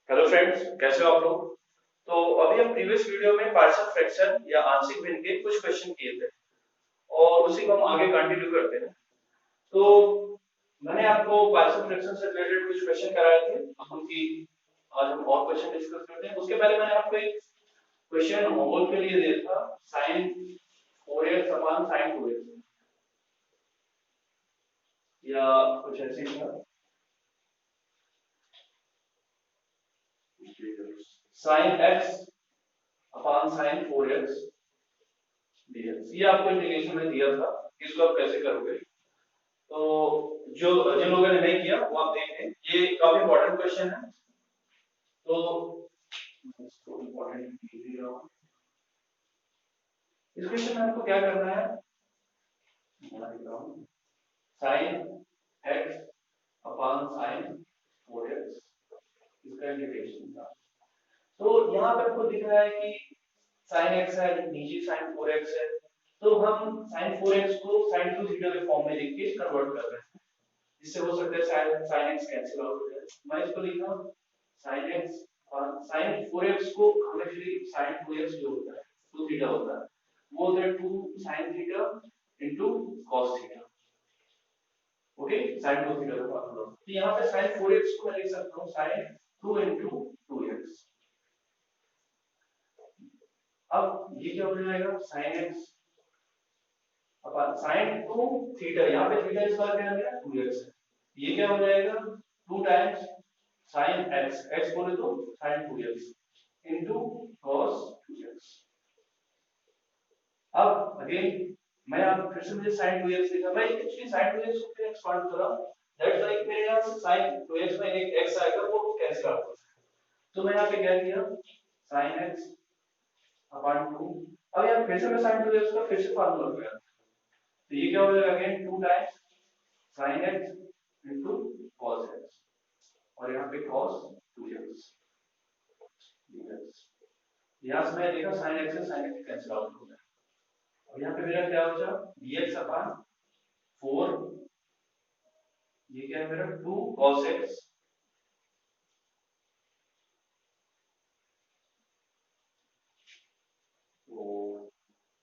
Hello friends, कैसे हो आप लोग। तो अभी हम प्रीवियस वीडियो में पार्शियल फ्रैक्शन या आंशिक भिन्न के कुछ क्वेश्चन किए थे और उसी को हम आगे कंटिन्यू करते हैं। तो मैंने आपको पार्शियल फ्रैक्शन से रिलेटेड कुछ क्वेश्चन कराए थे। अब उनकी आज हम और क्वेश्चन डिस्कस करते हैं। उसके पहले मैंने आपको एक क्वेश्चन होमवर्क के लिए दिया था, sin 4x upon sin 2x या कुछ ऐसे ही था। sin x upon sin 4x dx, ये आपको इंटीग्रेशन में दिया था। इसको आप कैसे करोगे? तो जो जिन लोगों ने नहीं किया वो आप देखें, ये काफी इंपॉर्टेंट क्वेश्चन है। तो इसको इंपॉर्टेंट इस क्वेश्चन में आपको क्या करना है, sign x upon sine 4x इसका इंटीग्रेशन था। तो यहाँ पे आपको दिख रहा है कि sin x है, नीचे sin 4x है। तो हम sin 4x को sin 2 थीटा के फॉर्म में लिख के कन्वर्ट कर रहे हैं। इससे हो सकता है sin x कैंसिल आउट हो जाए। मैं इसको लिख रहा हूँ sin x और sin 4x को हम एक्चुअली sin 2x जो होता है 2 थीटा होता है, वो होता है 2 sin theta into cos theta. Okay, sin 2 theta का फॉर्मूला। तो यहाँ पे sin 4x को मैं लिख सकता हूँ sin 2 इनटू 2x। अब ये क्या हो जाएगा, sin x अपन sin 2 थीटा, यहाँ पे थीटा इस बार क्या आ गया 2x है। ये क्या हो जाएगा 2 टाइम्स sin x, x बोले तो sin 2x into cos 2x। अब अगेन मैं आप फिर से मुझे sin 2x लिखा, मैं एक्चुअली sin 2x को फिर एक्सपांड कर रहा हूं। दैट्स लाइक मेरे यहां से sin 2x में एक x आएगा, वो कैंसिल आउट हो जाएगा। तो मैं यहां पे क्या किया sin x अपॉन 2। अब यहां फिर से मैं sin 2x का फिर से फार्मूला लगाया, तो ये क्या हो जाएगा again 2 times sin x into cos x और यहाँ पे cos 2x dx। यहाँ से मैं देखा sin x से sin x कैंसिल आउट हो गया। अब यहाँ पे मेरा क्या हो जाएगा dx अपॉन 4, ये क्या है मेरा 2 cos x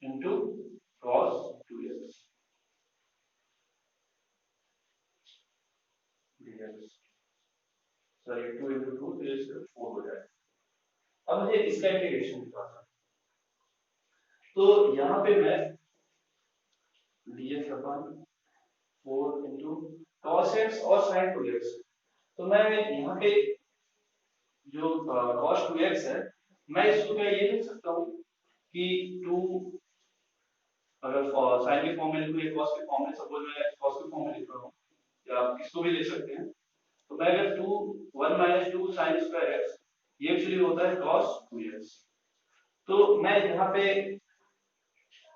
into cos 2x dx। Sorry 2 into 2 तो ये सिर्फ 4 हो जाएगा। अब मुझे इसका इंटीग्रेशन निकालना है, तो यहाँ पे मैं dx upon 4 into cos x और sin 2x, तो मैं यहाँ पे जो cos 2x है, मैं इसको क्या ये लिख सकता हूँ कि 2, अगर sin के फॉर्म में लिखूं या cos के फॉर्म में, सपोज मैं cos के फॉर्म में लिख रहा हूँ, या आप इसको भी लिख सकते हैं। तो मैं अगर 2 1 माइनस 2 sin स्क्वायर x, ये एक्चुअली होता है cos 2x। तो मैं यहाँ पे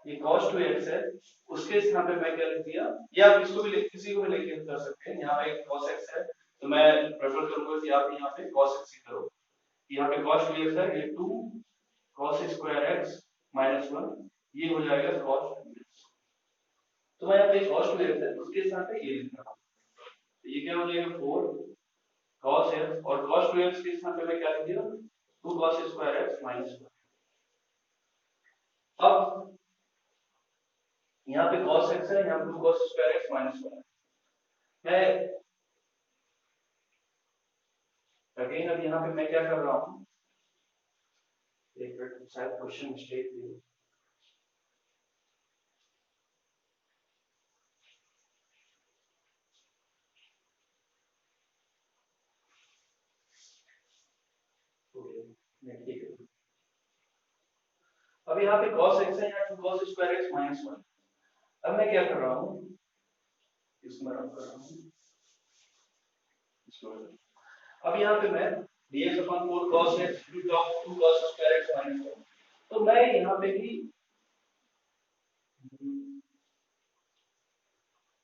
ये cos 2x है, उसके यहाँ पे मैं क्या लिख दिया, या आप इसको भी किसी को भी लेके कर सकते हैं। यहाँ पे cos x है, तो मैं प्रेफर करूंगा कि आप यहाँ पे cos x ही करो। यहाँ पे cos 2x है, ये 2 cos स्क्वायर x माइनस 1, ये हो जाएगा cos 2x। तो मैं यहाँ पे cos 2x है, उसके साथ पे ये लिख रहा हूँ, तो ये क्या हो जाएगा 4 cos x और cos 2x के साथ पे मैं क्या लिख दिया 2 cos स्क्वायर x माइनस 1। अब यहाँ पे cos x है, यहाँ पे 2 cos स्क्वायर x माइनस 1 है। मैं अगेन अब यहाँ पे मैं क्या कर रहा हूँ, एक मिनट, शायद क्वेश्चन मिस्टेक थी। ठीक है, अब यहाँ पे cos x है, यहाँ 2 cos स्क्वायर x माइनस 1। अब मैं क्या कर रहा हूँ, इसमें रख कर रहा हूँ इसको। अब यहाँ पे मैं dx upon 4 cos x 2 cos square x minus 1, तो मैं यहाँ पे भी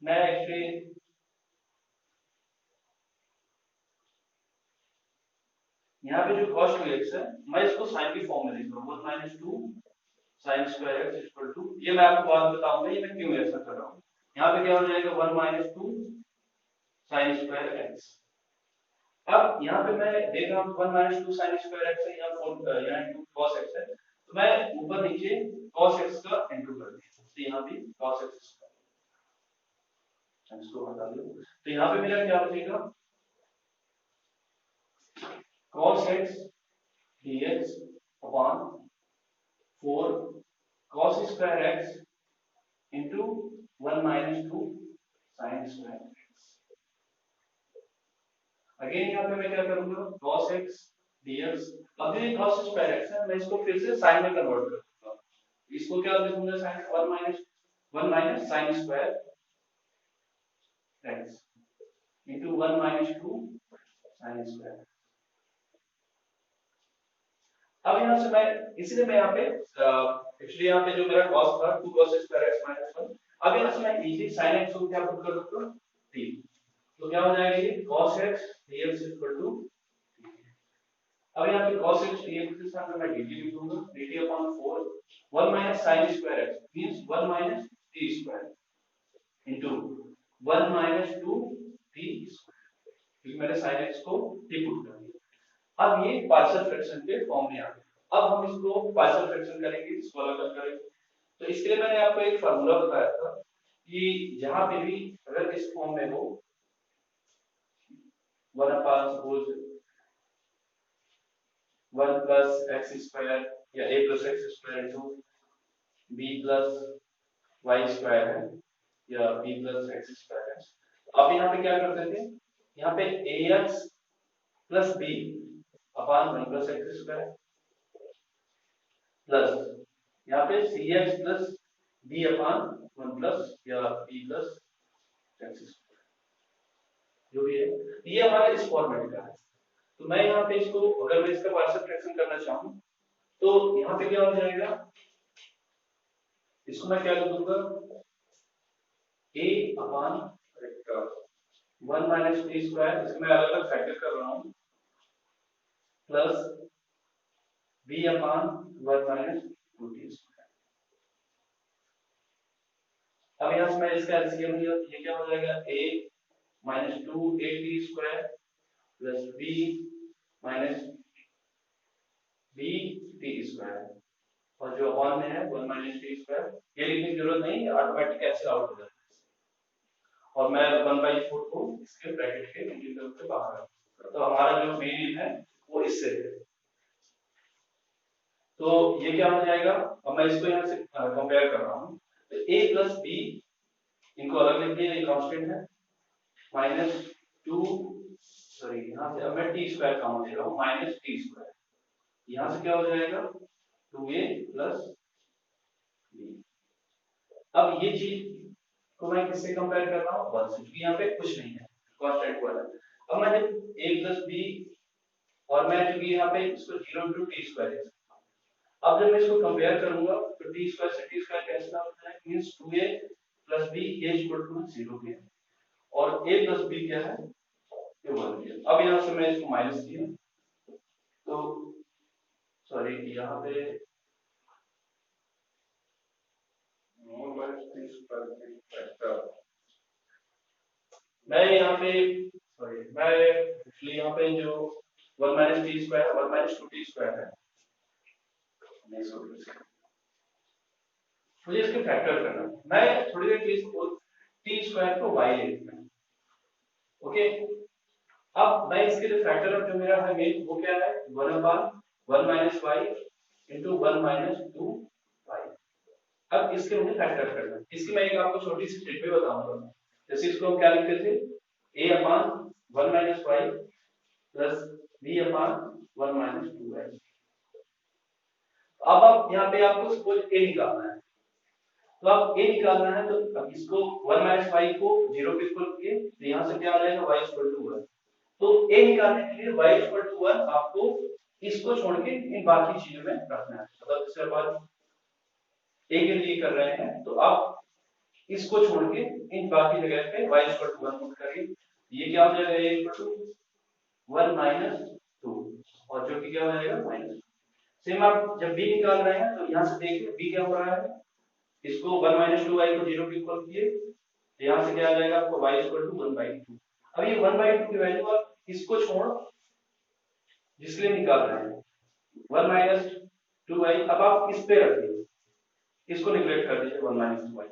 मैं एक्चुअली यहाँ पे जो cos 2x है, मैं इसको sin की फॉर्म में लिख रहा हूँ 1 minus 2 sin square x equal to, ये मैं आपको बाद में बताऊंगा ये मैं क्यों ऐसा कर रहा हूँ। यहाँ पे क्या हो जाएगा 1 माइनस 2 sin स्क्वायर x। अब यहाँ पे मैं देख रहा हूँ 1 minus two sine square x है, यहाँ टू कॉस एक्स है, तो मैं ऊपर नीचे कॉस एक्स का इंटू कर दिया, तो यहाँ भी कॉस एक्स इसको हटा दो, तो यहाँ पे मेरा क्या बचेगा cos x dx upon 4 cos square x into 1 minus two sine square x। Again यहाँ पे मैं क्या करूंगा cos x dx, अब ये cos स्क्वायर x है, मैं इसको फिर से sin में कन्वर्ट कर दूंगा, इसको क्या लिखूंगा sin 1 minus sin square x into 1 minus two sine square. अब यहाँ से मैं इसलिए मैं यहाँ पे एक्चुअली यहाँ पे जो मेरा cos था 2 cos स्क्वायर x माइनस 1, अब यहाँ से मैं इजीली sin x को क्या पुट कर सकता हूँ t, तो क्या हो जाएगा ये cos x dx equal to, अब यहाँ पे cos x dx के साथ मैं dt लिख दूंगा, dt upon 4 1 minus sin square x means 1 minus t square into 1 minus 2 t square, क्योंकि मैंने sin x को t पुट कर दिया। अब ये पार्शियल फ्रैक्शन के फॉर्म में आ गया, अब हम इसको पार्शियल फ्रैक्शन करेंगे, इसको अलग करेंगे, तो इसके लिए मैंने आपको एक फार्मूला बताया था कि जहां पे भी अगर इस फॉर्म में हो 1 upon suppose 1 plus x square या a plus x square into b plus y square है या b प्लस एक्स स्क्वायर है, अब यहाँ पे क्या करते थे, यहाँ पे ax plus b upon 1 plus x square plus यहाँ पे cx plus b upon 1 plus या b प्लस एक्स स्क्वायर जो भी है, ये हमारा इस फॉर्मेट का है। तो मैं यहाँ पे इसको अगर मैं इसका पार्शियल फ्रैक्शन करना चाहूँ तो यहाँ पे क्या हो जाएगा, इसको मैं क्या लिख दूंगा a upon 1 minus T square, इसको मैं अलग अलग फैक्टर कर रहा हूँ, plus b upon 1 minus 2t square. अब यहाँ से मैं इसका एलसीएम लिया, ये क्या हो जाएगा a minus 2a square plus b minus b T square, और जो अपॉन में है 1 माइनस टी स्क्वायर, ये लिखने की जरूरत नहीं, ऑटोमेटिक कैंसिल आउट हो जाता है, और मैं 1/4 को इसके ब्रैकेट के इंटीग्रल से बाहर रखूंगा, तो हमारा जो मेन है वो इससे है, तो ये क्या हो जाएगा, अब मैं इसको यहाँ से कंपेयर कर रहा हूँ, तो a प्लस b इनको अलग लिख दिया, ये कांस्टेंट है, माइनस 2 सॉरी यहाँ से अब मैं टी स्क्वायर कॉमन ले रहा हूँ, माइनस टी स्क्वायर, यहाँ से क्या हो जाएगा 2a प्लस b। अब ये चीज को मैं किससे कंपेयर कर रहा हूँ 1 से, क्योंकि यहाँ पे कुछ नहीं है, कांस्टेंट वाला। अब मैं जब a प्लस b और मैं चूंकि यहाँ पे इसको 0 टू टी स्क्वायर है, अब जब मैं इसको कंपेयर करूंगा तो टी स्क्वायर से टी स्क्वायर कैंसिल आउट हो जाएगा, means 2a plus b a equal to 0 पे और a प्लस b क्या है ये 1 है। अब यहाँ से मैं इसको माइनस किया, तो सॉरी यहाँ पे मैं यहाँ पे सॉरी मैं एक्चुअली यहाँ पे जो 1 minus T square 1 minus 2 T square है, मुझे इसके फैक्टर करना है, मैं थोड़ी देर के लिए सपोज टी स्क्वायर को y ले लेता हूं, ओके। अब मैं इसके लिए फैक्टर ऑफ जो मेरा है मेन वो क्या है 1/1 minus y into 1 minus 2y। अब इसके मुझे फैक्टर करना है, इसकी मैं एक आपको छोटी सी ट्रिक भी बताऊंगा, जैसे इसको हम क्या लिखते थे a upon 1 minus y plus b upon 1 minus 2y। अब आप यहाँ पे आपको सपोज a निकालना है, तो आप a निकालना है, तो अब इसको 1 माइनस y को 0 के इक्वल किए, तो यहाँ से क्या आ जाएगा y इक्वल टू 1, तो a निकालने के लिए y इक्वल टू 1 आपको इसको छोड़ के इन बाकी चीजों में रखना है, मतलब जैसे अपन a के लिए कर रहे हैं तो आप इसको छोड़ के इन बाकी जगह पे y इक्वल टू 1 पुट करिए, ये क्या हो जाएगा a इक्वल टू 1 माइनस 2 और जो कि क्या हो जाएगा माइनस। सेम आप जब b निकाल रहे हैं तो यहाँ से देखिए b क्या हो रहा है, इसको 1 माइनस 2y को 0 के इक्वल किए, तो यहाँ से क्या आ जाएगा आपको y इक्वल टू 1/2। अब ये 1/2 की वैल्यू आप इसको छोड़ जिसके लिए निकाल रहे हैं 1 माइनस 2y, अब आप इस पे रखिए, इसको निगलेक्ट कर दीजिए 1 माइनस 2y।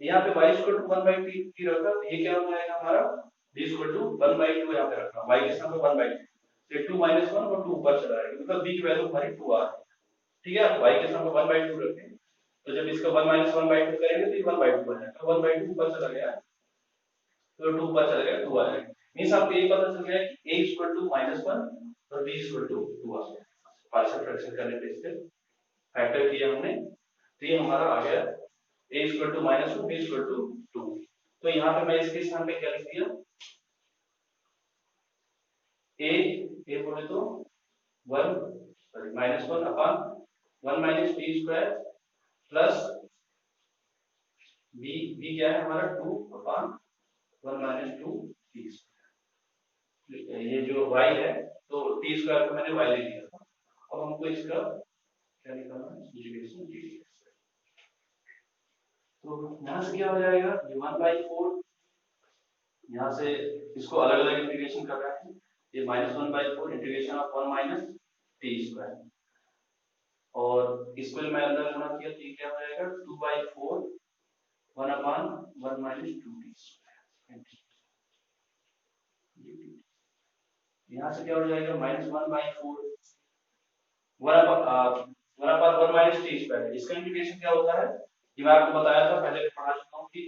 यहाँ पे y equal to 1 by t रखा, तो ये क्या हो जाएगा हमारा d इक्वल टू 1 बाई 2 यहाँ पे रखा, y के स्थान पे 1 बाई 2, ये 2 माइनस 1 और 2 ऊपर चला जाएगा, मतलब b की वैल्यू हमारी 2 आ रही है। ठीक है, y के स्थान पे 1 बाई 2 रखें, तो जब इसका 1 माइनस 1 बाई 2 करेंगे तो ये 1 बाई 2 आ जाएगा, 1 बाई 2 ऊपर चला गया तो 2 ऊपर चला गया 2 आ जाएगा। मींस आपको ये पता चल गया कि a इक्वल टू -1 और b इक्वल टू 2 आ गया। पार्शियल फ्रैक्शन करने पे इससे फैक्टर किया हमने, तो ये हमारा आ गया a equal to -1 b equal to 2। तो यहाँ पे मैं इसके स्थान पे क्या लिख दिया, a बोले तो 1 sorry -1 upon 1 minus T square plus b क्या है हमारा 2 अपॉन 1 माइनस 2 टी स्क्वायर। ये जो y है तो टी स्क्वायर को मैंने y ले लिया था, अब हमको इसका क्या निकालना है, इंटीग्रेशन डी। तो यहाँ से क्या हो जाएगा, ये 1/4, यहाँ से इसको अलग अलग इंटीग्रेशन कर रहे हैं, ये -1/4 integration of 1 minus T square, और इसको मैं अंदर गुणा किया तो ये क्या हो जाएगा 2/4 1 अपॉन 1 माइनस 2 टी स्क्वायर। यहाँ से क्या हो जाएगा -1/4 1 अपॉन 1 माइनस टी स्क्वायर, इसका इंटीग्रेशन क्या होता है, ये मैं आपको बताया था पहले पढ़ा चुका हूँ कि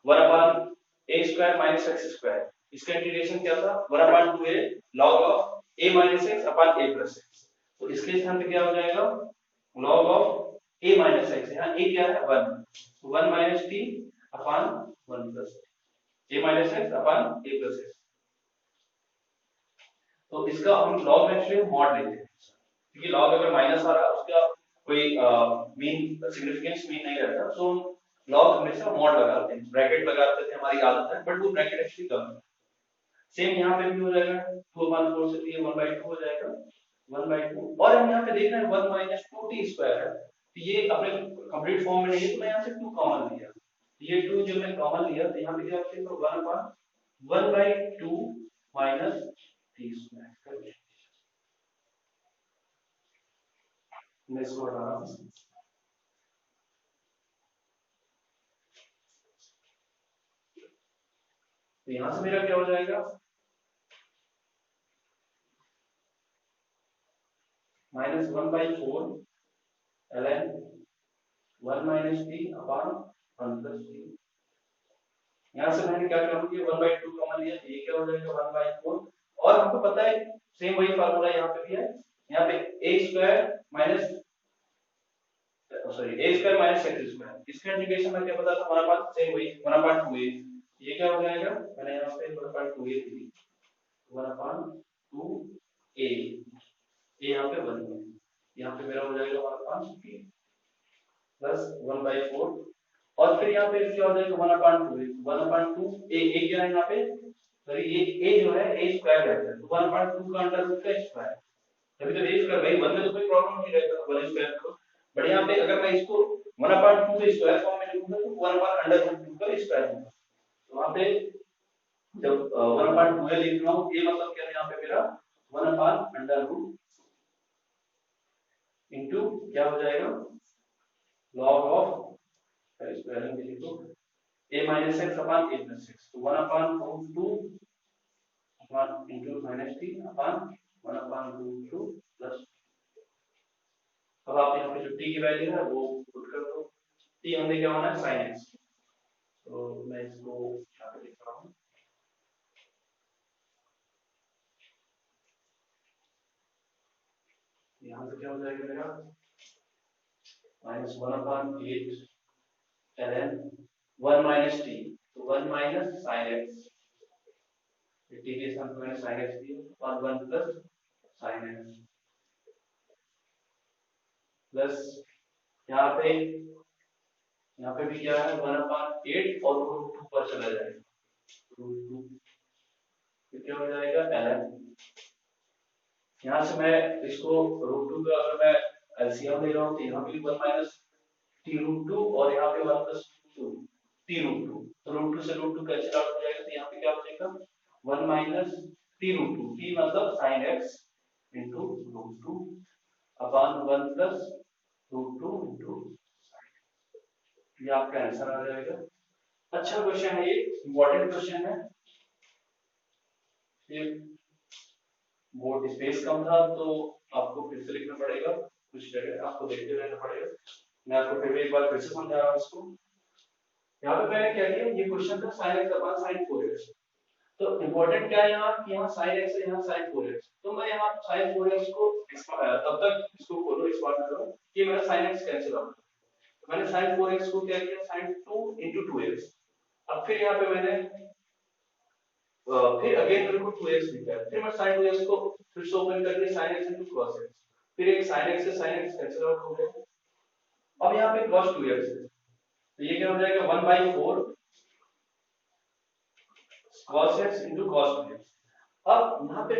1 upon a square minus x square, इसका इंटीग्रेशन क्या था 1 upon 2a log of a minus x upon a plus x। तो इसके स्थान पे क्या हो जाएगा log of a minus x, यहाँ a क्या है 1, तो 1 minus t upon 1 plus a minus x upon a plus x। तो इसका हम log में एक्चुअली मॉड लेते हैं, क्योंकि log अगर माइनस आ रहा है उसका कोई मीन सिग्निफिकेंस मीन नहीं रहता, तो लॉग हमेशा मॉड लगाते हैं, ब्रैकेट लगाते थे, हमारी आदत है, बट वो ब्रैकेट एक्चुअली कम है। सेम यहाँ पे भी हो जाएगा 2/4 से ये 1/2 हो जाएगा 1/2, और हम यहाँ पे देख रहे हैं 1 माइनस 2t स्क्वायर है, तो ये अपने कंप्लीट फॉर्म में नहीं है, तो मैं यहाँ से 2 कॉमन लिया, ये 2 जब मैं कॉमन लिया तो यहाँ पे क्या बचेगा 1/2 माइनस t स्क्वायर। मैं इसको हटा रहा हूँ, तो यहां से मेरा क्या हो जाएगा -1/4 ln 1 minus T upon 1 plus T. यहां से मैंने क्या कर दिया 1/2 कॉमन लिया, ये क्या हो जाएगा 1/4, और हमको पता है सेम वही फार्मूला यहाँ पे भी है, यहाँ पे a square minus sorry a square minus x square, इसका इंटीग्रेशन में क्या पता था 1/2 सेम वही 1/2a, ये क्या हो जाएगा मैंने यहाँ पे 1/2a दी 1/2a, ये यहाँ पे 1 है, यहाँ पे मेरा हो जाएगा 1/2 प्लस 1/4, और फिर यहाँ पे क्या हो जाएगा 1/2 a क्या है यहाँ पे, सॉरी ये a जो है a स्क्वायर रहता है, तो 1/2 का अंडर रूट का स्क्वायर, तभी तो a स्क्वायर भाई 1 में तो कोई प्रॉब्लम नहीं रहता 1 स्क्वायर को, बट यहाँ पे अगर मैं इसको 1/2 के स्क्वायर फॉर्म में लिखूंगा तो 1/√2 का स्क्वायर होगा, तो वहां पे जब 1/2 लिख रहा हूँ, ये मतलब क्या है यहाँ पे मेरा 1/√, इनटू क्या हो जाएगा log of स्क्वायरिंग में लिखो a minus x upon a plus x, तो 1/√2 upon into minus t upon 1/√2 plus, अब आप यहाँ पे जो t की वैल्यू है वो पुट कर दो, t हमने क्या होना है sin x, तो मैं इसको यहाँ पे लिख रहा हूँ, यहाँ से क्या हो जाएगा मेरा -1/8 ln 1 माइनस t, तो 1 माइनस sin x, t के स्थान पर मैंने sin x दिया और 1 प्लस sin x प्लस यहाँ पे भी क्या है 1/8 और √2 पर चला जाएगा √2, तो क्या हो जाएगा ln, यहाँ से मैं इसको √2 का अगर मैं एलसीएम ले रहा हूँ तो यहाँ पे भी 1 माइनस t√2 और यहाँ पे 1 प्लस t√2, तो √2 से √2 कैंसिल आउट हो जाएगा, तो यहाँ पे क्या बचेगा 1 minus t root two, t मतलब sin x into root two upon 1 plus root two into, ये आपका आंसर आ जाएगा। अच्छा क्वेश्चन है, ये इंपॉर्टेंट क्वेश्चन है। ये बोर्ड स्पेस कम था तो आपको फिर से लिखना पड़ेगा, कुछ जगह आपको देखते रहना पड़ेगा। मैं आपको फिर एक बार फिर से समझा रहा हूँ इसको। यहाँ पे मैंने क्या किया, ये क्वेश्चन था sin x upon sin 4x। तो इंपॉर्टेंट क्या है यहाँ कि यहाँ sin x है, यहाँ sin 4x। तो मैं यहाँ sin 4x को तब तक इसको खोलो एक्सपांड करो कि मेरा sin x कैंसिल आउट। मैंने sin 4x को क्या किया, sin 2 into 2x। अब फिर यहाँ पे मैंने फिर अगेन मेरे को 2x दिखा है, फिर मैं sin 2x को फिर से ओपन करके sin x into cos x, फिर एक sin x से sin x कैंसिल आउट हो गया। अब यहाँ पे cos 2x है, तो ये क्या हो जाएगा 1/4 cos x into cos 2x। अब यहाँ पे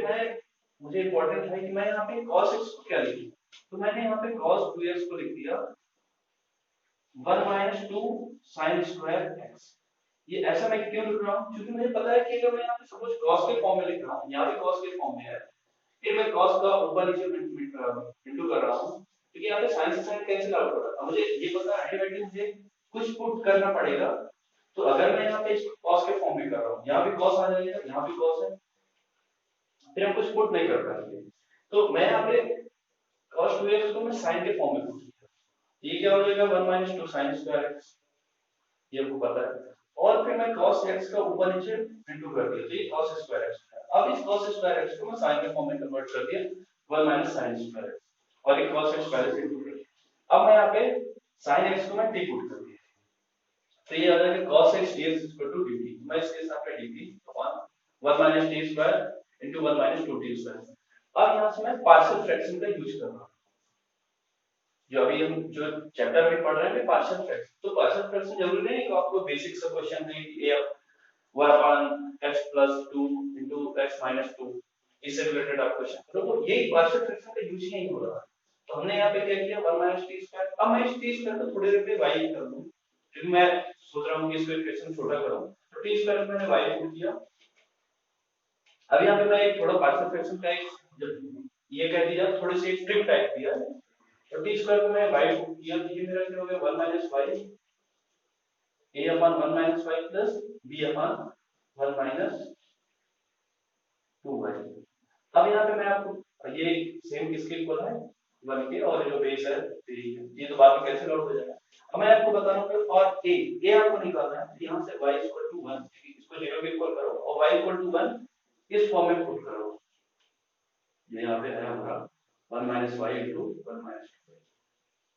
मुझे इंपॉर्टेंट है कि मैं यहाँ पे cos x को क्या लिखूं, तो मैंने यहाँ पे cos 2x को लिख दिया 1 - 2 sin square x। ये ऐसा मैं क्यों लिख रहा हूँ, क्योंकि मुझे पता है कि अगर मैं यहाँ पे सपोज cos के फॉर्म में लिख रहा हूँ, यहाँ भी cos के फॉर्म में है, फिर मैं cos का ऊपर नीचे इंटू कर रहा हूँ, क्योंकि यहाँ पे sin से sin कैंसिल आउट हो रहा है। मुझे ये पता है अल्टीमेटली मुझे कुछ पुट करना पड़ेगा। तो अगर मैं यहाँ पे cos के फॉर्म में कर रहा हूँ, यहाँ भी cos आ जाएगा, यहाँ भी cos है, फिर हम कुछ पुट नहीं कर पाएंगे। तो मैं यहाँ पे cos 2x को मैं sin के फॉर्म में पुट किया, ये क्या हो जाएगा 1 - 2 sin square x, ये आपको पता है। और फिर मैं cos x का ऊपर नीचे इंटू कर दिया, तो ये cos square x। अब इस cos square x को मैं sin के फॉर्म में कन्वर्ट कर दिया 1 - sin square x, और ये cos x पहले से इंटू कर दिया। अब मैं यहाँ पे sin x को मैं t पुट कर दिया, तो ये आ जाएगा cos x dx dt। मैं इसके साथ पे dt upon 1 - t square into 1 - 2t square. अब यहाँ से मैं पार्शियल फ्रैक्शन का यूज कर रहा हूँ, जो अभी हम जो चैप्टर में पढ़ रहे हैं पार्शियल फ्रैक्शन। तो पार्शियल फ्रैक्शन जरूरी नहीं है कि आपको बेसिक सा क्वेश्चन है कि a 1/x + 2 into x - 2 इससे रिलेटेड आप क्वेश्चन करो, तो यही पार्शियल फ्रैक्शन का यूज ही नहीं हो रहा है। तो हमने यहाँ पे क्या किया 1 - t स्क्वायर। अब मैं इस t स्क्वायर को थोड़ी देर में y कर दूं, क्योंकि मैं सोच रहा हूँ कि इसको इक्वेशन छोटा करूं, तो t स्क्वायर में मैंने y पुट किया। अब यहाँ पे मैं एक थोड़ा पार्शियल फ्रैक्शन का एक ये कह दिया, थोड़ी सी ट्रिक टाइप दिया, तो t स्क्वायर को मैं y पुट किया, तो ये मेरा क्या हो गया 1 - y a upon 1 - y plus b upon 1 - 2y। अब यहाँ पे मैं आपको ये सेम किसके इक्वल है 1 के, और जो बेस है 3 है, ये तो बाद में कैंसिल आउट हो जाएगा। अब मैं आपको बता रहा हूँ और a आपको निकालना है, तो यहाँ से y = 1, इसको 0 के इक्वल करो और y = 1 इस फॉर्म में पुट करो। ये यहाँ पे है हमारा 1 - y into 1 - 2y,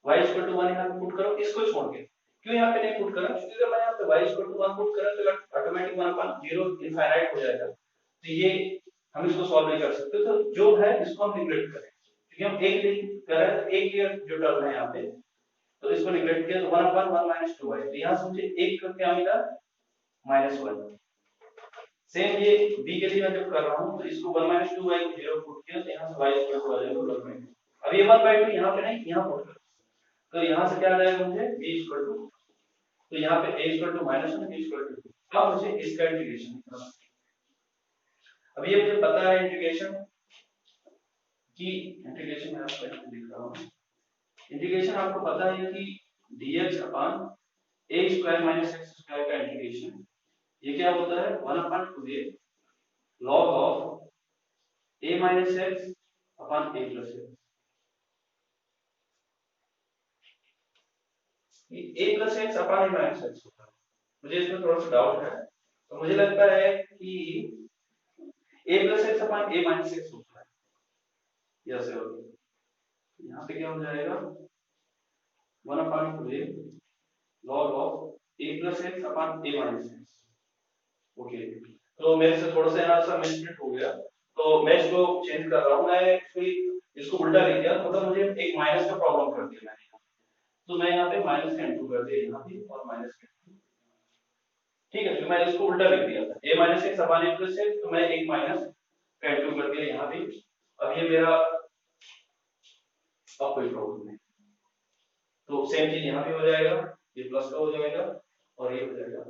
y = 1 यहाँ पे पुट करो, इसको छोड़ के। क्यों यहाँ पे नहीं पुट कर रहा, क्योंकि अगर मैं यहाँ पे y = 1 पुट करूं तो ऑटोमेटिक 1/0 इनफाइनाइट हो जाएगा, तो ये हम इसको सॉल्व नहीं कर सकते। तो जो है इसको हम निग्लेक्ट करें, क्योंकि हम एक लिंक कर रहे हैं, तो एक ही जो टर्म है यहाँ पे, तो इसको निग्लेक्ट किया तो 1/1 - 2y, तो यहाँ से मुझे एक का क्या मिला -1। सेम ये b के लिए मैं जब कर रहा हूँ, तो इसको 1 - 2y को 0 पुट किया, तो यहाँ से y = आ जाएगा 1/2। अब ये 1/2 यहाँ पे नहीं, यहाँ पुट कर, तो यहाँ से क्या आ जाएगा मुझे b = तो यहाँ पे a = -1 b = 2। अब मुझे इसका इंटीग्रेशन करना है। अब ये मुझे पता है इंटीग्रेशन की, इंटीग्रेशन मैं आपको यहाँ लिख रहा हूँ। इंटीग्रेशन आपको पता है कि dx upon a square minus x square का इंटीग्रेशन, ये क्या होता है 1/2a log of a minus x upon a plus x। ये a plus x upon a minus x होता है, मुझे इसमें थोड़ा सा डाउट है, तो मुझे लगता है कि a plus x upon a minus x होता है, ये ऐसे होगा। यहाँ पे क्या हो जाएगा 1/2a log of a plus x upon a minus x। Okay, तो मेरे से थोड़ा सा यहाँ सा मिसप्रिंट हो गया, तो मैं इसको चेंज कर रहा हूँ। मैं इसको उल्टा लिख दिया, मतलब मुझे एक माइनस का प्रॉब्लम कर दिया मैंने, तो मैं यहाँ पे माइनस का इंटू कर दिया यहाँ पे और माइनस का, ठीक है। तो मैं इसको उल्टा लिख दिया था a minus x upon a plus x, तो मैं एक माइनस का इंटू कर दिया यहाँ पे। अब ये मेरा अब कोई प्रॉब्लम नहीं, तो सेम चीज यहाँ भी हो जाएगा, ये प्लस का हो जाएगा और ये हो जाएगा।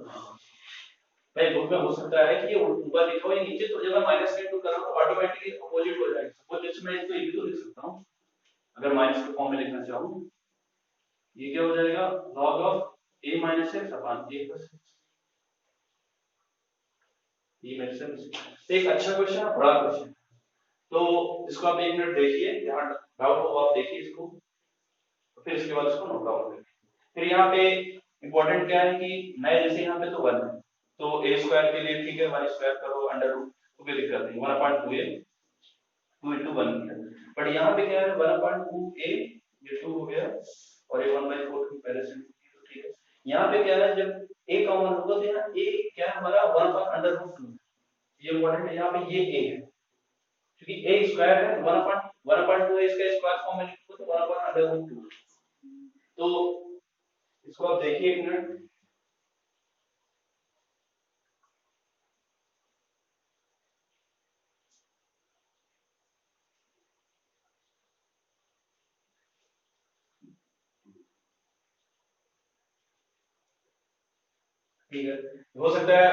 भाई बुक में हो सकता है कि ये ऊपर लिखा हो या नीचे, तो जब मैं माइनस का इंटू कर रहा हूँ तो ऑटोमेटिकली अपोजिट हो जाएगा। सपोज जैसे मैं इसको ये भी तो लिख सकता हूँ, अगर माइनस के फॉर्म में लिखना चाहूँ, ये क्या हो जाएगा, log of a minus x upon a plus x. ये मेरे से एक अच्छा क्वेश्चन है, बड़ा क्वेश्चन। तो इसको आप एक मिनट देखिए, यहाँ डाउट हो आप देखिए इसको, तो फिर इसके बाद इसको नोट डाउन करिए। फिर यहाँ पे इंपॉर्टेंट क्या है कि मैं जैसे यहाँ पे तो 1 है, तो a स्क्वायर के लिए ठीक है 1 स्क्वायर करो अंडर रूट, कोई दिक्कत नहीं, 1/2a 2 into 1 किया। बट यहाँ पे क्या है 1/2a, ये 2 हो गया और ये 1/4 की पहले से ठीक है। यहाँ पे क्या है, जब a कॉमन होगा तो यहाँ a क्या है हमारा 1/√2, ये इंपॉर्टेंट है, यहाँ पे ये a है क्योंकि a स्क्वायर है, 1/2 इसका स्क्वायर फॉर्म में लिखो तो 1/√2। तो इसको आप देखिए एक मिनट, ठीक है। हो सकता है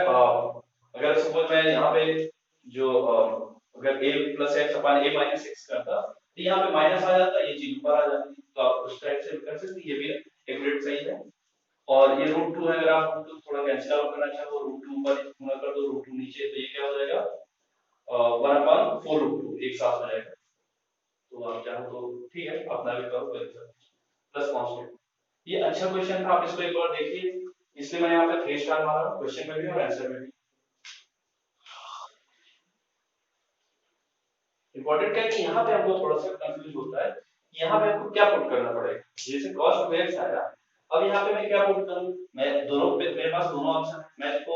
अगर सपोज मैं यहाँ पे जो अगर a plus x upon a minus x करता तो यहाँ पे माइनस आ जाता, ये चीज ऊपर आ जाती, तो आप उस टाइप से भी कर सकते हैं, ये भी एक रेट सही है। और ये √2 है, अगर आप √2 थोड़ा कैंसिल आउट करना चाहो, √2 ऊपर गुणा कर दो, √2 नीचे, तो ये क्या हो जाएगा 1/4√2 एक साथ हो जाएगा। तो आप चाहो तो ठीक है अपना भी करो प्लस कांस्टेंट। ये अच्छा क्वेश्चन था, आप इसको एक बार देखिए, इसलिए मैंने यहाँ पे 3 स्टार मारा क्वेश्चन में भी और आंसर में भी। इंपॉर्टेंट क्या है कि यहाँ पे हमको थोड़ा सा कंफ्यूज होता है, यहाँ पे हमको क्या पुट करना पड़ेगा, जैसे कॉस ऑफ एक्स आया, अब यहाँ पे मैं क्या पुट करूँ, मैं दोनों मेरे पास दोनों ऑप्शन है, मैं इसको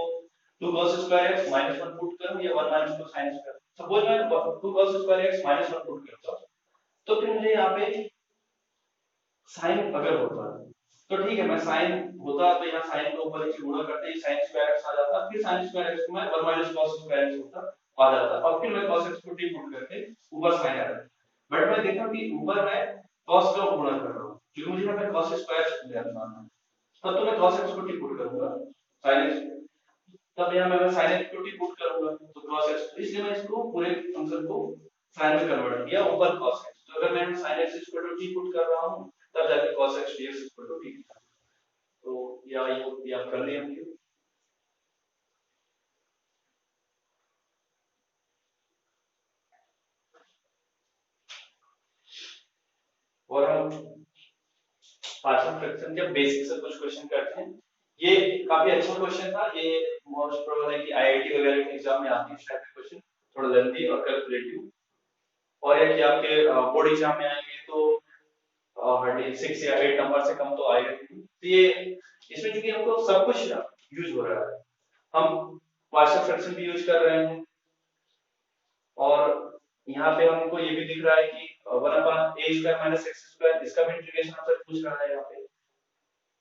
2 cos square x minus 1 put करूँ या 1 माइनस 2 sin स्क्वायर। सपोज मैं 2 cos square x minus 1 put करता हूँ, तो फिर मुझे यहाँ पे साइन अगर होता तो ठीक है, मैं साइन होता तो यहाँ साइन के ऊपर एक गुणा करते ही साइन स्क्वायर एक्स आ जाता, फिर साइन स्क्वायर एक्स को मैं 1 माइनस cos स्क्वायर एक्स होता आ जाता, और फिर मैं cos एक्स को टी पुट करके ऊपर साइन आ जाता। बट मैं देखा कि ऊपर मैं cos का गुणा कर रहा हूँ, क्योंकि मुझे यहाँ पे cos स्क्वायर लेना है, तब तो मैं cos एक्स को टी पुट करूंगा sin एक्स, तब यहाँ मैं sin एक्स को टी पुट करूंगा तो cos एक्स, इसलिए मैं इसको पूरे फंक्शन को sin में कन्वर्ट किया ऊपर cos एक्स, तो अगर मैं sin x equal to t put कर रहा हूँ तब जाके cos x dx equal to t. तो ये आप कर लिए होंगे। और हम पार्शियल फ्रैक्शन के बेसिक से कुछ क्वेश्चन करते हैं। ये काफी अच्छा क्वेश्चन था, ये मोस्ट प्रोबेबल है कि आईआईटी वगैरह के एग्जाम में आती है इस टाइप के क्वेश्चन, थोड़ा लेंथी और कैलकुलेटिव, और ये कि आपके बोर्ड एग्जाम में आएंगे तो 6 या 8 नंबर से कम तो आएगा नहीं। तो ये इसमें क्योंकि हमको सब कुछ यूज हो रहा है, हम पार्शियल फ्रैक्शन भी यूज कर रहे हैं, और यहाँ पे हमको ये भी दिख रहा है कि 1/a² माइनस x स्क्वायर, इसका भी इंटीग्रेशन हमसे पूछ रहा है यहाँ पे,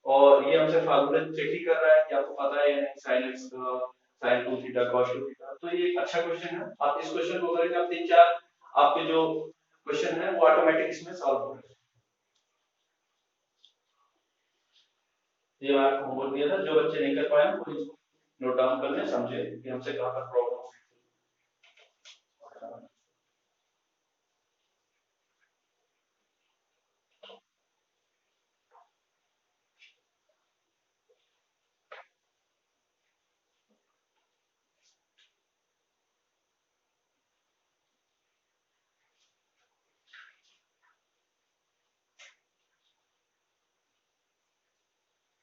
और ये हमसे फार्मूला चेक ही कर रहा है कि आपको पता है या नहीं sin x का, sin 2 थीटा cos 2 थीटा। तो ये अच्छा क्वेश्चन है, आप इस क्वेश्चन को करके आप 3-4 आपके जो क्वेश्चन है वो ऑटोमेटिक इसमें सॉल्व हो जाएंगे। ये मैं आपको होमवर्क दिया था, जो बच्चे नहीं कर पाए वो इसको नोट डाउन कर लें, समझे कि हमसे कहाँ पर प्रॉब्लम हो रही है।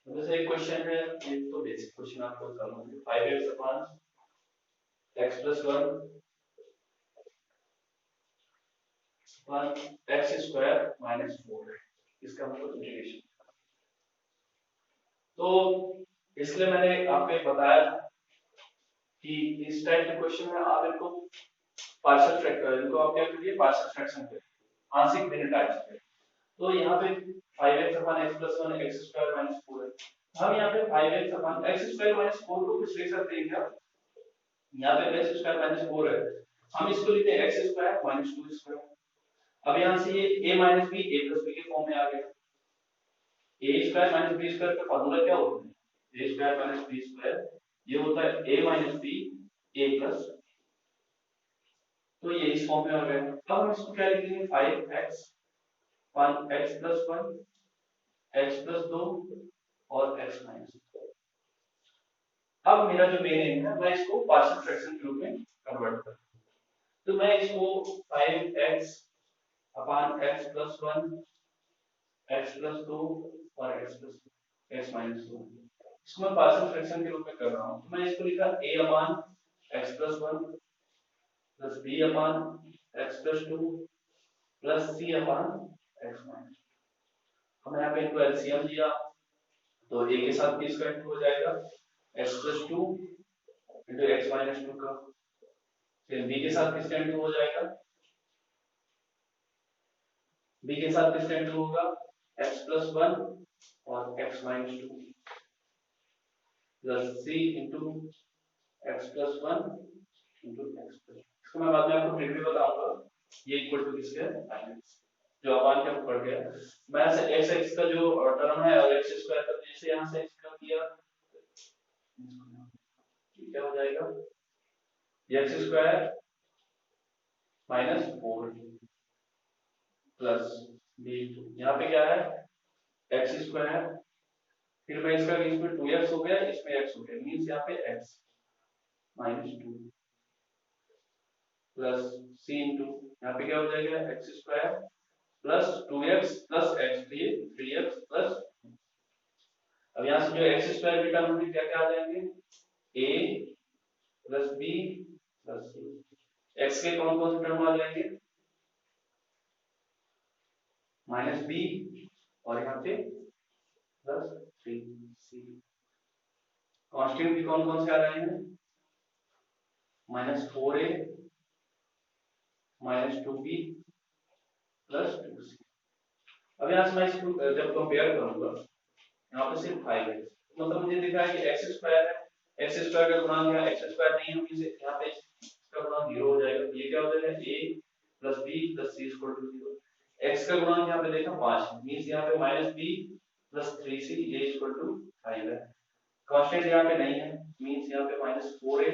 जैसे एक क्वेश्चन है, एक तो बेसिक क्वेश्चन आपको करना है, 5x upon x plus 1 upon x square minus 4, इसका मतलब इंटीग्रेशन। तो इसलिए मैंने आपको एक बताया था कि इस टाइप के क्वेश्चन में आप इनको पार्शियल फ्रैक्शन, इनको आप क्या करिए पार्शियल फ्रैक्शन करिए, आंशिक भिन्न टाइप्स के। तो यहाँ पे 5x upon x plus 1 x square minus 4 है, हम यहाँ पे 5x upon x square minus 4 को कुछ लिख सकते हैं क्या, यहाँ पे x स्क्वायर माइनस 4 है, हम इसको लिखते हैं x स्क्वायर माइनस 2 स्क्वायर। अब यहाँ से ये a minus b a plus b के फॉर्म में आ गया, a square minus b square का फॉर्मूला क्या होता है, a square minus b square ये होता है a minus b a plus, तो ये इस फॉर्म में आ गया। अब हम इसको क्या लिखेंगे 5x 1 x plus 1 x plus 2 और x माइनस। अब मेरा जो मेन एम है मैं इसको पार्शियल फ्रैक्शन के रूप में कन्वर्ट कर, तो मैं इसको 5x अपान x प्लस 1 x प्लस 2 और x माइनस 2 इसको मैं पार्शियल फ्रैक्शन के रूप में कर रहा हूँ। तो मैं इसको लिखा a upon x plus 1 plus b upon x plus 2 plus c upon x minus. हमने यहाँ पे इनको एलसीएम लिया तो a के साथ किसका इंटू हो जाएगा x plus 2 into x minus 2 का, फिर b के साथ किसका इंटू हो जाएगा, b के साथ किसका इंटू होगा x प्लस 1 और x minus 2 plus c into x plus 1 into x plus, इसको मैं बाद में आपको ट्रिक भी बताऊंगा। ये इक्वल टू किसके है माइनस जो अपान के ऊपर गया, मैं से x x का जो टर्म है और x स्क्वायर का जैसे यहां से x का किया क्या हो जाएगा x square minus 4 plus b, यहाँ पे क्या है x स्क्वायर, फिर मैं इसका इसमें 2x हो गया इसमें x हो गया, मींस यहाँ पे x minus 2 plus c into यहाँ पे क्या हो जाएगा x square plus 2x plus x 3x plus, अब यहाँ से जो x स्क्वायर की टर्म में क्या क्या आ जाएंगे a plus b plus c, x के कौन कौन से टर्म आ जाएंगे माइनस b और यहाँ पे प्लस 3c, कांस्टेंट भी कौन कौन से आ रहे हैं minus 4a minus 2b plus 2c। अब यहाँ से मैं इसको जब कंपेयर करूंगा यहाँ पे सिर्फ 5 है, मतलब मुझे दिख रहा है कि एक्स स्क्वायर है, एक्स स्क्वायर का गुणांक है एक्स स्क्वायर नहीं है, मुझे यहाँ पे इसका गुणांक 0 हो जाएगा, ये क्या हो जाएगा a plus b plus c equal to 0, x का गुणांक यहाँ पे देखा 5 है, मींस यहाँ पे minus b plus 3c a equal to 5 है, कांस्टेंट यहाँ पे नहीं है, मींस यहाँ पे minus 4a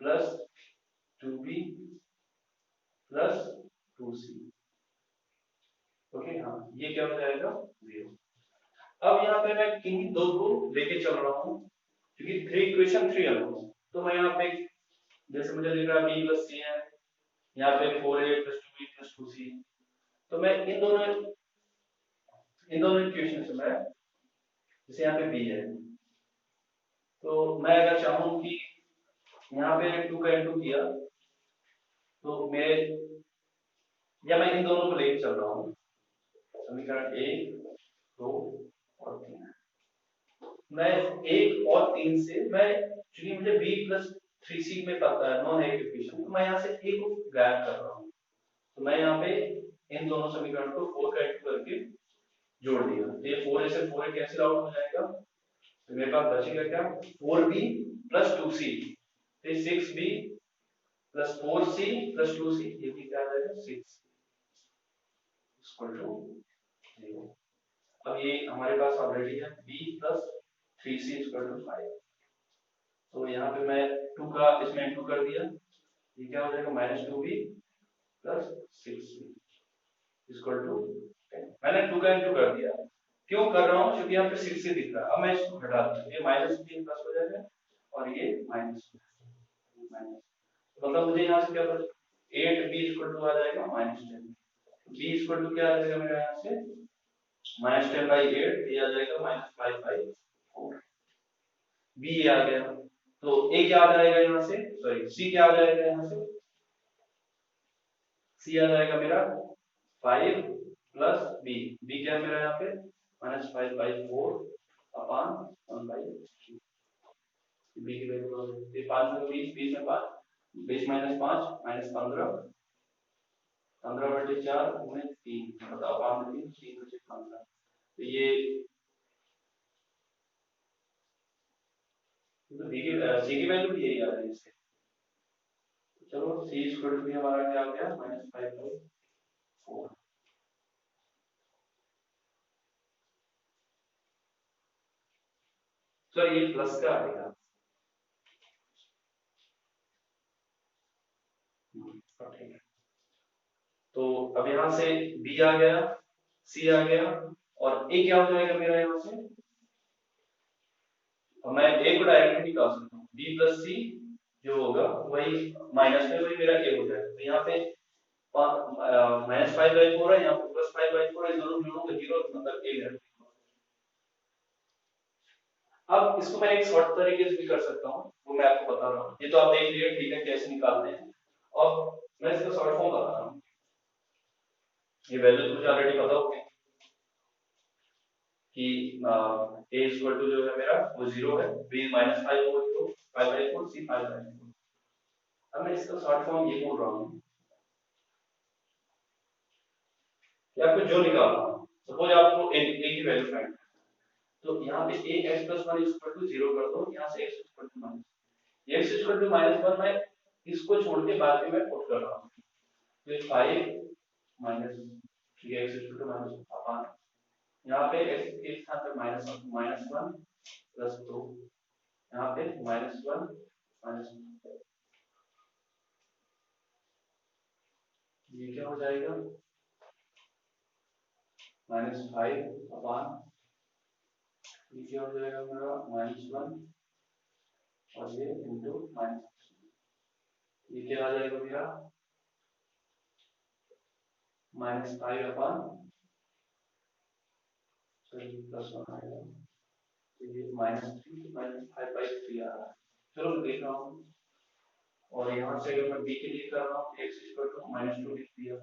plus 2b plus 2c, okay हाँ ये क्या हो जाएगा 0। अब यहाँ पे मैं किन्हीं दो को लेके चल रहा हूँ क्योंकि 3 इक्वेशन 3 अननोन, तो मैं यहाँ पे जैसे मुझे दिख रहा है b प्लस c है, यहाँ पे 4a plus 2b plus 2c, तो मैं इन दोनों इक्वेशन से मैं जैसे यहाँ पे b है तो मैं अगर चाहूँ कि यहाँ पे 2 का इंटू किया तो मैं या मैं इन दोनों को लेके चल रहा हूँ समीकरण 1 2 और 3, मैं 1 और 3 से मैं चूंकि मुझे b प्लस 3c में पता है नॉन नेगेटिव इक्वेशन, तो मैं यहाँ से a को गायब कर रहा हूँ, तो मैं यहाँ पे इन दोनों समीकरण को 4 का इंटू करके जोड़ दिया, तो ये 4a से 4a कैंसिल आउट हो जाएगा, तो मेरे पास बचेगा क्या 4b प्लस 2c, तो 6b plus 4c plus 2c, ये भी क्या आ जाएगा 6 इक्वल टू 0। अब ये हमारे पास ऑलरेडी है b plus 3c equal to 5, तो यहाँ पे मैं 2 का इसमें इंटू कर दिया, ये क्या हो जाएगा minus 2b plus 6c equal to 10, मैंने 2 का इंटू कर दिया, क्यों कर रहा हूँ क्योंकि यहाँ पे 6 से दिख रहा है, अब मैं इसको घटा दूं ये माइनस b प्लस हो जाएगा और ये माइनस माइनस, मतलब मुझे यहाँ से क्या बचा 8b इक्वल टू आ जाएगा माइनस 10, b इक्वल टू क्या आ जाएगा मेरा यहाँ से माइनस 10 बाई 8, ये आ जाएगा माइनस 5 बाई 4, b ये आ गया, तो a क्या आ जाएगा यहाँ से सॉरी c क्या आ जाएगा यहाँ से, c आ जाएगा मेरा 5 प्लस b, b क्या है मेरा यहाँ पे minus 5 by 4 upon 1 by 3, b की वैल्यू ये 5 में 20 20 में 5 20 माइनस 5 माइनस 15 15 बटे 4 गुणे 3 मतलब अपान 3 3 बचे 15, तो ये तो b की c की वैल्यू भी यही आ रही है इससे, चलो c इक्वल टू हमारा क्या आ गया माइनस 5 बाई 4, सर ये प्लस का आएगा तो अब यहाँ से b आ गया, c आ गया और a क्या हो जाएगा मेरा यहाँ से, अब मैं a को डायरेक्टली निकाल सकता हूँ, b प्लस c जो होगा वही माइनस में वही मेरा a हो जाएगा। तो यहाँ पे -5/4 है, यहाँ पे +5/4 है, दोनों जोड़ों का 0 मतलब a मेरा। अब इसको मैं एक शॉर्ट तरीके से भी कर सकता हूँ, वो मैं आपको बता रहा हूँ। ये तो आप देख लिए ठीक है कैसे निकालते हैं, और मैं इसका शॉर्ट फॉर्म बता रहा हूँ। ये वैल्यू तो मुझे ऑलरेडी पता होगी कि a इक्वल टू जो है मेरा वो 0 है, b -5/4, 5/4, c 5/4। अब मैं इसका शॉर्ट फॉर्म ये बोल रहा हूँ कि आपको जो निकालना हो, सपोज आपको a की वैल्यू फाइंड, तो यहाँ पे ax + 1 = 0 कर दो, यहाँ से x = -, x = -1 मैं इसको छोड़ के बाकी मैं पुट कर रहा हूँ, तो 5 - 3x = -1 यहाँ पे x के स्थान पे -1 + 2, यहाँ पे -1 -2, ये क्या हो जाएगा -5/, ये क्या हो जाएगा मेरा -1 और ये इंटू माइनस, ये क्या आ जाएगा मेरा -5/, +1 आएगा, तो ये -3 तो -5/3 आ रहा है। चलो मैं देख रहा हूँ, और यहाँ से अगर मैं b के लिए कर रहा हूँ x = -2 लिख दिया,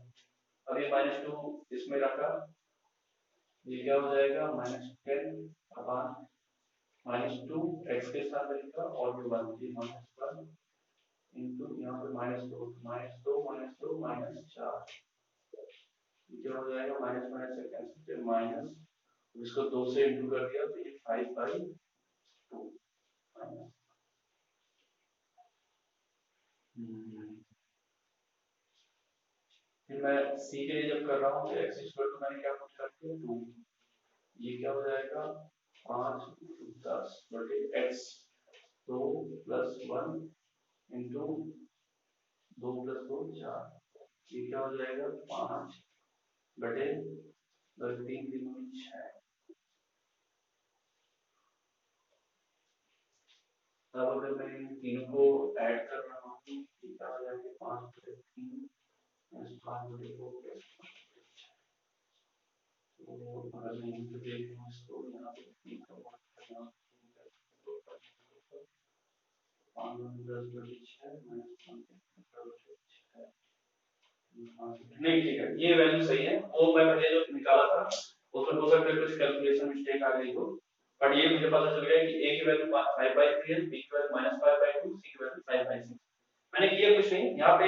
अब ये -2 इसमें रखा, ये क्या हो जाएगा -10/, -2 x के साथ लिखा और ये 1 -1 इंटू यहाँ पे -2 -2 -4, ये क्या हो जाएगा -1 से कैंसिल, माइनस इसको 2 से इंटू कर दिया तो ये 5/2 माइनस, फिर मैं c के लिए जब कर रहा हूँ तो x = मैंने क्या पुट कर दिया 2, ये क्या हो जाएगा 5 × 10 बटे x, 2 + 1 इंटू 2 + 2 4, ये क्या हो जाएगा 5 बटे 3 3 6। अब अगर मैं इन तीनों को ऐड कर रहा हूँ तो क्या हो जाएगा 5/3 -5/2 तो अगर मैं इनको देख लूँ इसको यहाँ पे 3 का 5×10⁻6 नहीं ठीक है, ये वैल्यू सही है, वो मैं पहले जो निकाला था उसमें हो सकता है कुछ कैलकुलेशन मिस्टेक आ गई हो, बट ये मुझे पता चल गया कि a की वैल्यू 5/3 है, b की वैल्यू -5/2, c की वैल्यू 5/6। मैंने किया कुछ नहीं, यहाँ पे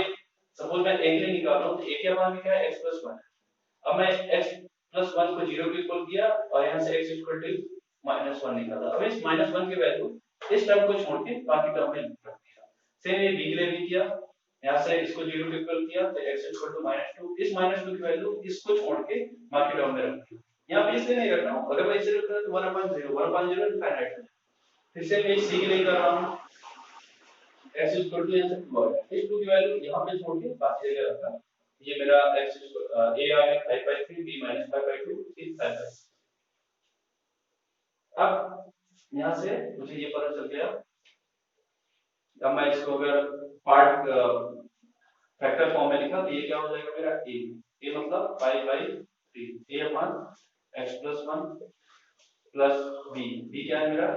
सपोज मैं a के लिए निकाल रहा हूँ तो a के मान में क्या है x + 1 है, अब मैं x + 1 को 0 के इक्वल किया और यहाँ से x = -1 निकाला, अब इस -1 की वैल्यू इस टर्म को छोड़ के बाकी टर्म में रख दिया। सेम ये b के लिए भी किया, यहाँ से इसको 0 के इक्वल किया तो x = -2, इस -2 की वैल्यू इसको छोड़ के बाकी टर्म में रख दी। यहाँ पे इसलिए नहीं रख रहा हूँ, अगर मैं इसे रखता तो 1/0 इनफाइनाइट है, फिर से मैं c के लिए कर रहा हूँ x = यहाँ से 2 आ गया, इस 2 की वैल्यू यहाँ पे छोड़ के बाकी जगह रखा, ये मेरा x a आ गया 5/3, b -5/2, c 5/6। अब यहाँ से मुझे ये पता चल गया, अब मैं इसको अगर पार्ट फैक्टर फॉर्म में लिखा तो ये क्या हो जाएगा मेरा a मतलब 5/3, a/x + 1 प्लस b क्या है मेरा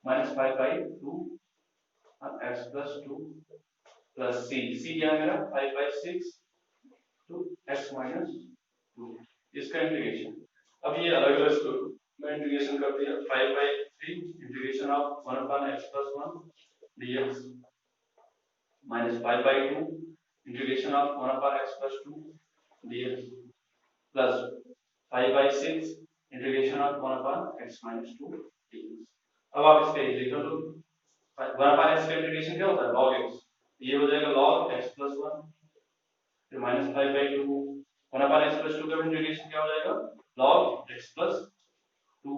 -5/2 x + 2 प्लस c क्या है मेरा 5/6 to x - 2, इसका इंटीग्रेशन। अब ये अलग अलग इसको मैं इंटीग्रेशन कर दिया, 5/3 integration of 1/x + 1 dx -5/2 integration of 1/x + 2 dx plus 5/6 integration of 1/x - 2 dx। अब आप इसका इंटीग्रल लो, 1/x का इंटीग्रेशन क्या होता है log x, ये हो जाएगा log x + 1, फिर -5/2 1/x + 2 का इंटीग्रेशन क्या हो जाएगा log x + 2,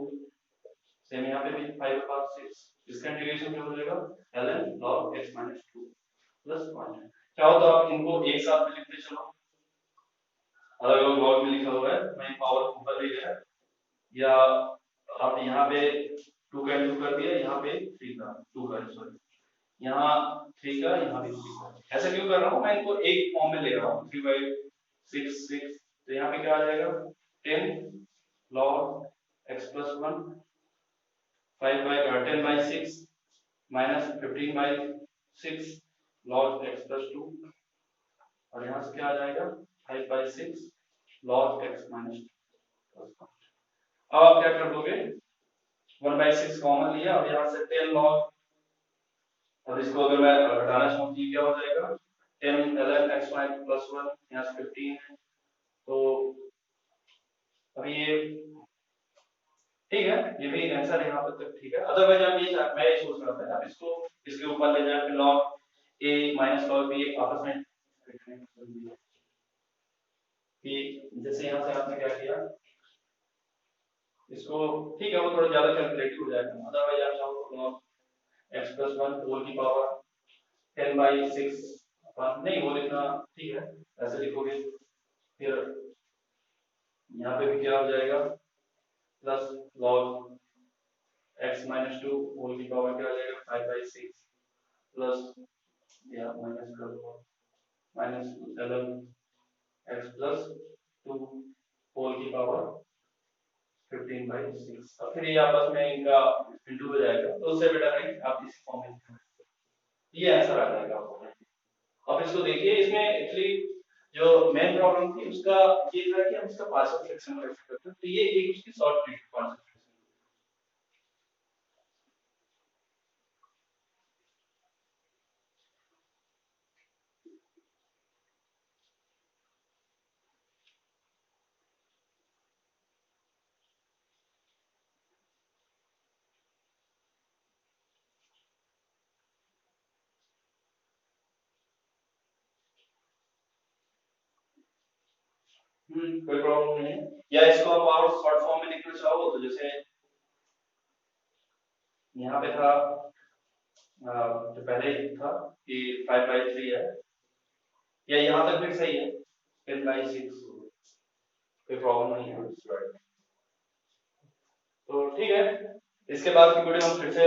सेम यहाँ पे भी 5/6, इसका इंटीग्रेशन क्या हो जाएगा ln log x - 2 +1। चाहो तो आप इनको एक साथ में लिखते चलो, अलग अलग लॉग में लिखा हुआ है, मैं पावर ऊपर ले गया, या आप यहाँ पे 2 का इंटू कर दिया, यहाँ पे 3 का 2 का, सॉरी यहाँ 3 का, यहाँ भी 3 का। ऐसा क्यों कर रहा हूँ, मैं इनको एक फॉर्म में ले रहा हूँ, 3/6 तो यहाँ पे क्या आ जाएगा 10 log x plus 1 10/6 minus 15/6 log x plus 2, और यहाँ से क्या आ जाएगा 5/6 log x minus 2। अब आप क्या कर दोगे, 1/6 कॉमन लिया, और यहाँ से 10 log, अब इसको अगर मैं घटाना चाहूँ तो क्या हो जाएगा 10 ln x plus 1, यहाँ से 15 है, तो अभी ये ठीक है, ये भी आंसर यहाँ पर तक ठीक है। अदरवाइज आप ये मैं ये सोच रहा था आप इसको इसके ऊपर ले जाकर log a minus log b आपस में कि जैसे यहाँ से आपने क्या किया इसको, ठीक है वो थोड़ा ज्यादा कैलकुलेटिव हो जाएगा। अदरवाइज आप चाहो तो log x plus 1 होल की पावर 10/6 नहीं वो लिखना ठीक है, ऐसे लिखोगे, फिर यहाँ पे भी क्या हो जाएगा plus log x minus 2 whole की पावर क्या हो जाएगा 5/6 प्लस या माइनस कर दो माइनस 11 x plus 2 होल की पावर 15/6, और फिर ये आपस में इनका इंटू हो जाएगा, तो उससे बेटर है आप इस फॉर्म में ये आंसर आ जाएगा आपको। अब इसको देखिए, इसमें एक्चुअली जो मेन प्रॉब्लम थी उसका ये था कि हम इसका पार्शियल फ्रैक्शन कैसे करते हैं, तो ये एक उसकी शॉर्ट ट्रिक पार्शियल फ्रैक्शन। कोई प्रॉब्लम नहीं है, या इसको आप और शॉर्ट फॉर्म में लिखना चाहो तो जैसे यहाँ पे था जो पहले था कि 5/3 है, या यहाँ तक भी सही है 10/6, कोई प्रॉब्लम नहीं है। तो ठीक है, इसके बाद की वीडियो हम फिर से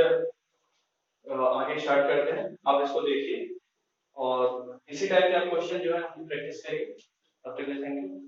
आगे स्टार्ट करते हैं, आप इसको देखिए और इसी टाइप के आप क्वेश्चन जो है हम प्रैक्टिस करेंगे। तब तक के लिए थैंक यू।